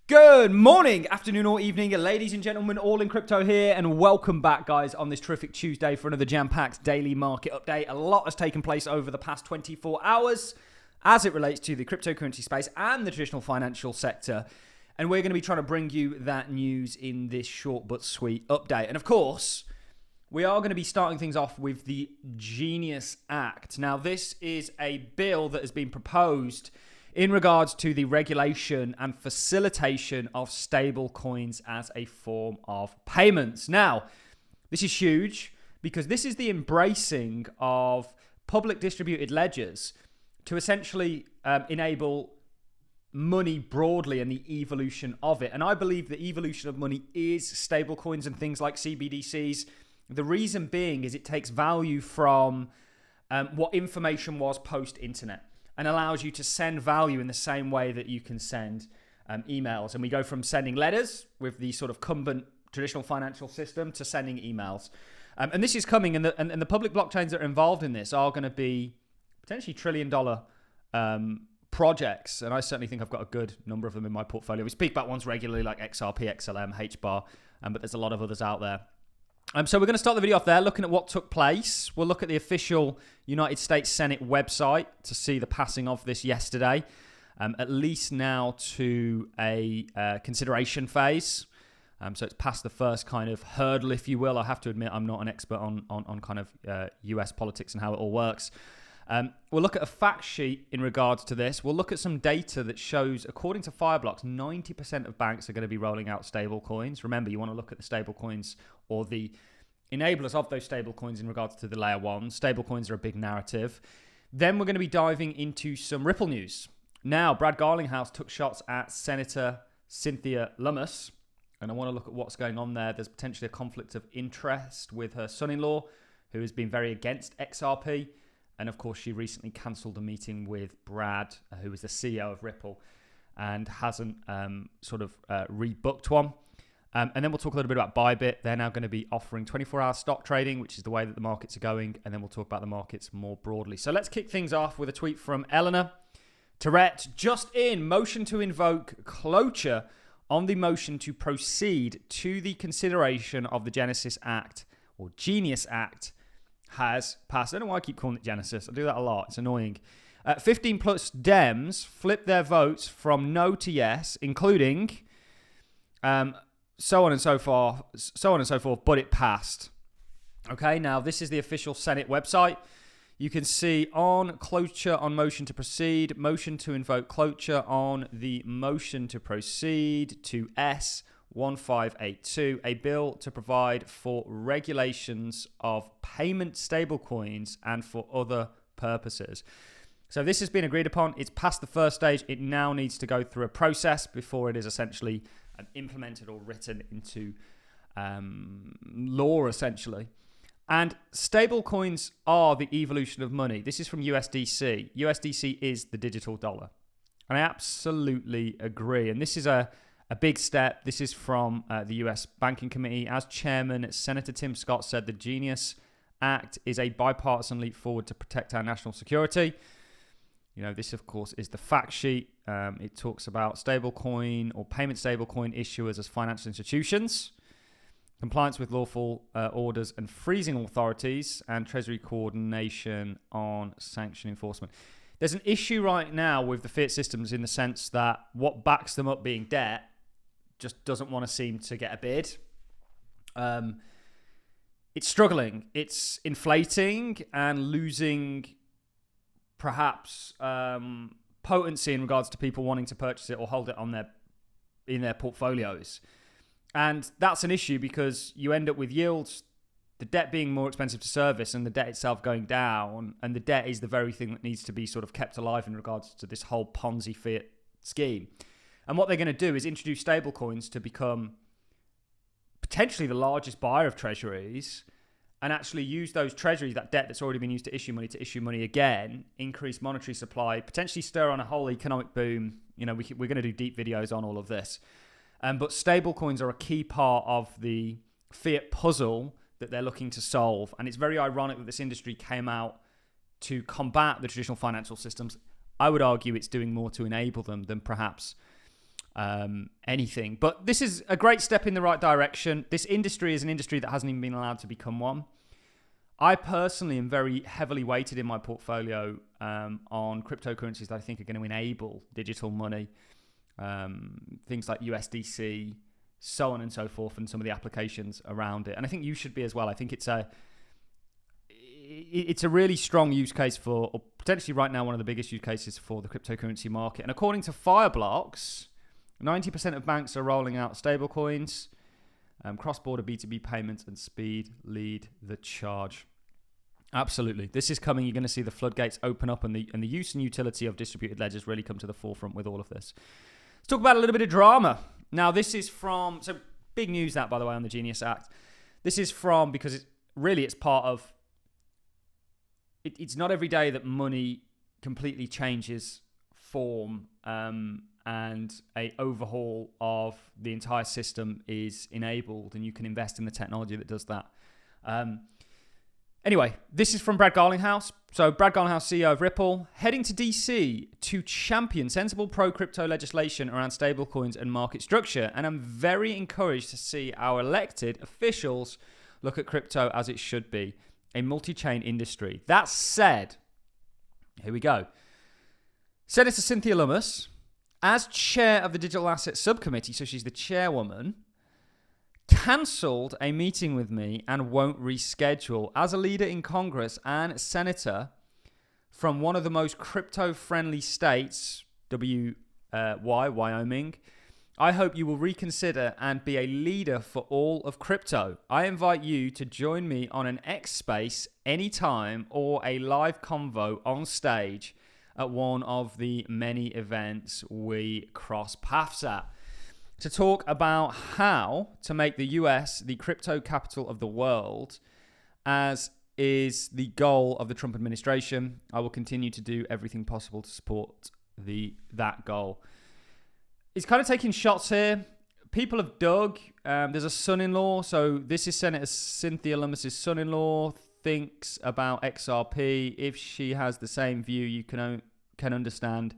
Good morning, afternoon or evening, ladies and gentlemen, Allincrypto here, and welcome back, guys, on this terrific Tuesday for another jam-packed daily market update. A lot has taken place over the past 24 hours as it relates to the cryptocurrency space and the traditional financial sector, and we're going to be trying to bring you that news in this short but sweet update. And of course, we are going to be starting things off with the Genuis Act. Now, this is a bill that has been proposed in regards to the regulation and facilitation of stable coins as a form of payments. Now, this is huge because this is the embracing of public distributed ledgers to essentially enable money broadly and the evolution of it. And I believe the evolution of money is stable coins and things like CBDCs. The reason being is it takes value from what information was post-internet, and allows you to send value in the same way that you can send emails. And we go from sending letters with the sort of incumbent traditional financial system to sending emails. And this is coming, and the public blockchains that are involved in this are going to be potentially trillion-dollar projects. And I certainly think I've got a good number of them in my portfolio. We speak about ones regularly like XRP, XLM, HBAR, but there's a lot of others out there. So we're going to start the video off there looking at what took place. We'll look at the official United States Senate website to see the passing of this yesterday, at least now to a consideration phase. So it's past the first kind of hurdle, if you will. I have to admit I'm not an expert on kind of US politics and how it all works. We'll look at a fact sheet in regards to this. We'll look at some data that shows, according to Fireblocks, 90% of banks are going to be rolling out stable coins. Remember, you want to look at the stable coins or the enablers of those stable coins in regards to the layer one. Stable coins are a big narrative. Then we're going to be diving into some Ripple news. Now, Brad Garlinghouse took shots at Senator Cynthia Lummis, and I want to look at what's going on there. There's potentially a conflict of interest with her son-in-law, who has been very against XRP. And of course, she recently cancelled a meeting with Brad, who is the CEO of Ripple, and hasn't rebooked one. And then we'll talk a little bit about Bybit. They're now going to be offering 24-hour stock trading, which is the way that the markets are going. And then we'll talk about the markets more broadly. So let's kick things off with a tweet from Eleanor Tourette. Just in, motion to invoke cloture on the motion to proceed to the consideration of the Genesis Act or Genuis Act has passed. I don't know why I keep calling it Genesis. I do that a lot. It's annoying. 15 plus Dems flipped their votes from no to yes, including so on and so forth, but it passed. Okay, now this is the official Senate website. You can see on cloture on motion to proceed, motion to invoke cloture on the motion to proceed to S1582, a bill to provide for regulations of payment stablecoins and for other purposes. So this has been agreed upon. It's past the first stage. It now needs to go through a process before it is essentially implemented or written into law, essentially. And stablecoins are the evolution of money. This is from USDC. USDC is the digital dollar. And I absolutely agree. And this is a big step. This is from the US Banking Committee. As chairman, Senator Tim Scott said, the Genuis Act is a bipartisan leap forward to protect our national security. You know, this, of course, is the fact sheet. It talks about stablecoin or payment stablecoin issuers as financial institutions, compliance with lawful orders and freezing authorities, and Treasury coordination on sanction enforcement. There's an issue right now with the fiat systems in the sense that what backs them up being debt just doesn't want to seem to get a bid. It's struggling. It's inflating and losing perhaps potency in regards to people wanting to purchase it or hold it on in their portfolios. And that's an issue because you end up with yields, the debt being more expensive to service and the debt itself going down. And the debt is the very thing that needs to be sort of kept alive in regards to this whole Ponzi fiat scheme. And what they're going to do is introduce stablecoins to become potentially the largest buyer of treasuries and actually use those treasuries, that debt that's already been used to issue money again, increase monetary supply, potentially stir on a whole economic boom. You know, we're going to do deep videos on all of this. But stablecoins are a key part of the fiat puzzle that they're looking to solve. And it's very ironic that this industry came out to combat the traditional financial systems. I would argue it's doing more to enable them than perhaps anything. But this is a great step in the right direction. This industry is an industry that hasn't even been allowed to become one. I personally am very heavily weighted in my portfolio on cryptocurrencies that I think are going to enable digital money, things like USDC, so on and so forth, and some of the applications around it. And I think you should be as well. I think it's a really strong use case for, or potentially right now, one of the biggest use cases for the cryptocurrency market. And according to Fireblocks, 90% of banks are rolling out stablecoins. Cross-border B2B payments and speed lead the charge. Absolutely. This is coming. You're going to see the floodgates open up and the use and utility of distributed ledgers really come to the forefront with all of this. Let's talk about a little bit of drama. Now, this is from, so big news that, by the way, on the Genuis Act. This is from, because it's part of, it's not every day that money completely changes form, and a overhaul of the entire system is enabled, and you can invest in the technology that does that. Anyway, this is from Brad Garlinghouse. So Brad Garlinghouse, CEO of Ripple, heading to DC to champion sensible pro-crypto legislation around stablecoins and market structure. And I'm very encouraged to see our elected officials look at crypto as it should be, a multi-chain industry. That said, here we go. Senator Cynthia Lummis, as chair of the Digital Assets Subcommittee, so she's the chairwoman, cancelled a meeting with me and won't reschedule. As a leader in Congress and senator from one of the most crypto-friendly states, Wyoming, I hope you will reconsider and be a leader for all of crypto. I invite you to join me on an X Space anytime or a live convo on stage at one of the many events we cross paths at, to talk about how to make the US the crypto capital of the world, as is the goal of the Trump administration. I will continue to do everything possible to support that goal. He's kind of taking shots here. People have dug. There's a son-in-law. So this is Senator Cynthia Lummis' son-in-law, thinks about XRP. If she has the same view, you can understand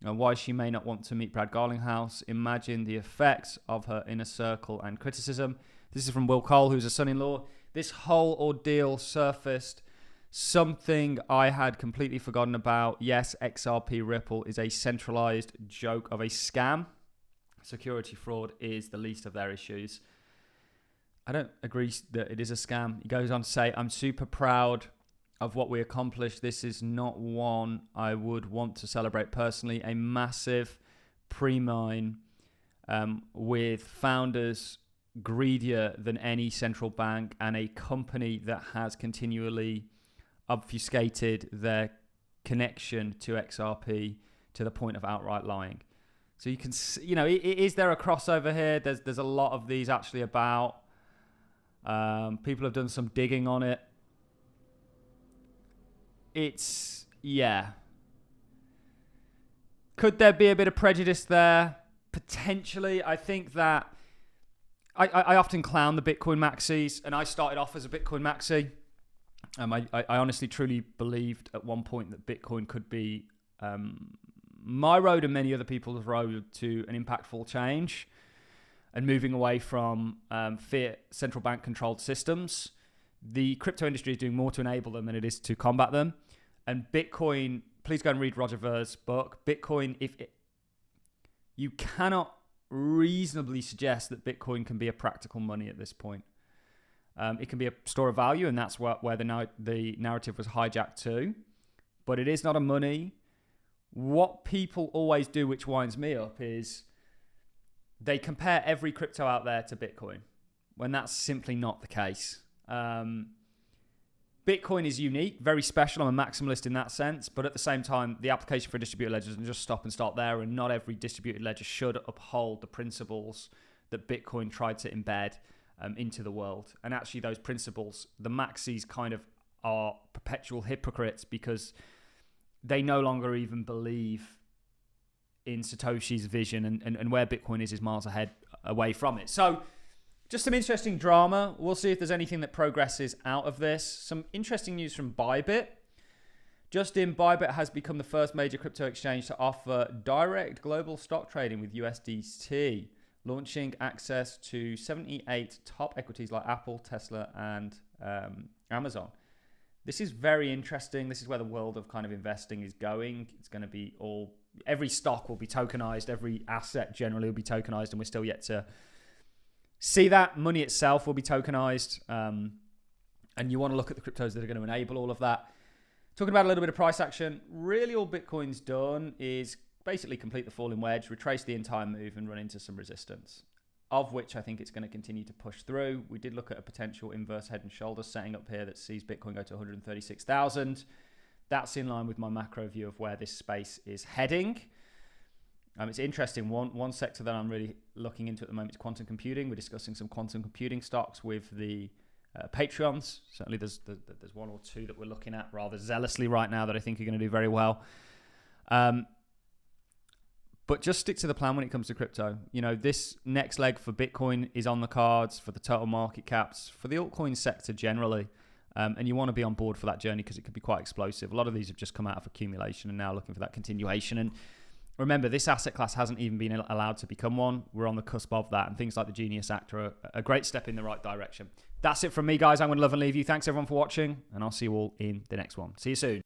why she may not want to meet Brad Garlinghouse. Imagine the effects of her inner circle and criticism. This is from Will Cole, who's a son-in-law. This whole ordeal surfaced something I had completely forgotten about. Yes, XRP Ripple is a centralized joke of a scam. Security fraud is the least of their issues. I don't agree that it is a scam. He goes on to say, I'm super proud of what we accomplished. This is not one I would want to celebrate personally. A massive pre-mine with founders greedier than any central bank, and a company that has continually obfuscated their connection to XRP to the point of outright lying. So you can, is there a crossover here? There's a lot of these actually about. People have done some digging on it. Could there be a bit of prejudice there? Potentially. I think that I often clown the Bitcoin maxis, and I started off as a Bitcoin maxi. I honestly, truly believed at one point that Bitcoin could be my road and many other people's road to an impactful change and moving away from fiat central bank controlled systems. The crypto industry is doing more to enable them than it is to combat them. And Bitcoin, please go and read Roger Ver's book. Bitcoin, you cannot reasonably suggest that Bitcoin can be a practical money at this point. It can be a store of value, and that's where the narrative was hijacked to. But it is not a money. What people always do, which winds me up, is they compare every crypto out there to Bitcoin, when that's simply not the case. Bitcoin is unique, very special. I'm a maximalist in that sense, but at the same time, the application for a distributed ledger doesn't just stop and start there, and not every distributed ledger should uphold the principles that Bitcoin tried to embed into the world. And actually, those principles, the maxis kind of are perpetual hypocrites because they no longer even believe in Satoshi's vision, and where Bitcoin is miles away from it. So just some interesting drama. We'll see if there's anything that progresses out of this. Some interesting news from Bybit. Justin, Bybit has become the first major crypto exchange to offer direct global stock trading with USDT, launching access to 78 top equities like Apple, Tesla, and Amazon. This is very interesting. This is where the world of kind of investing is going. It's going to be every stock will be tokenized. Every asset generally will be tokenized, and we're still yet to see that. Money itself will be tokenized. And you want to look at the cryptos that are going to enable all of that. Talking about a little bit of price action, really all Bitcoin's done is basically complete the falling wedge, retrace the entire move, and run into some resistance, of which I think it's going to continue to push through. We did look at a potential inverse head and shoulders setting up here that sees Bitcoin go to 136,000. That's in line with my macro view of where this space is heading. It's interesting. One sector that I'm really looking into at the moment is quantum computing. We're discussing some quantum computing stocks with the Patreons. Certainly there's one or two that we're looking at rather zealously right now that I think are going to do very well. But just stick to the plan when it comes to crypto. You know, this next leg for Bitcoin is on the cards, for the total market caps, for the altcoin sector generally. And you want to be on board for that journey because it could be quite explosive. A lot of these have just come out of accumulation and now looking for that continuation. And remember, this asset class hasn't even been allowed to become one. We're on the cusp of that. And things like the Genuis Act are a great step in the right direction. That's it from me, guys. I'm going to love and leave you. Thanks, everyone, for watching. And I'll see you all in the next one. See you soon.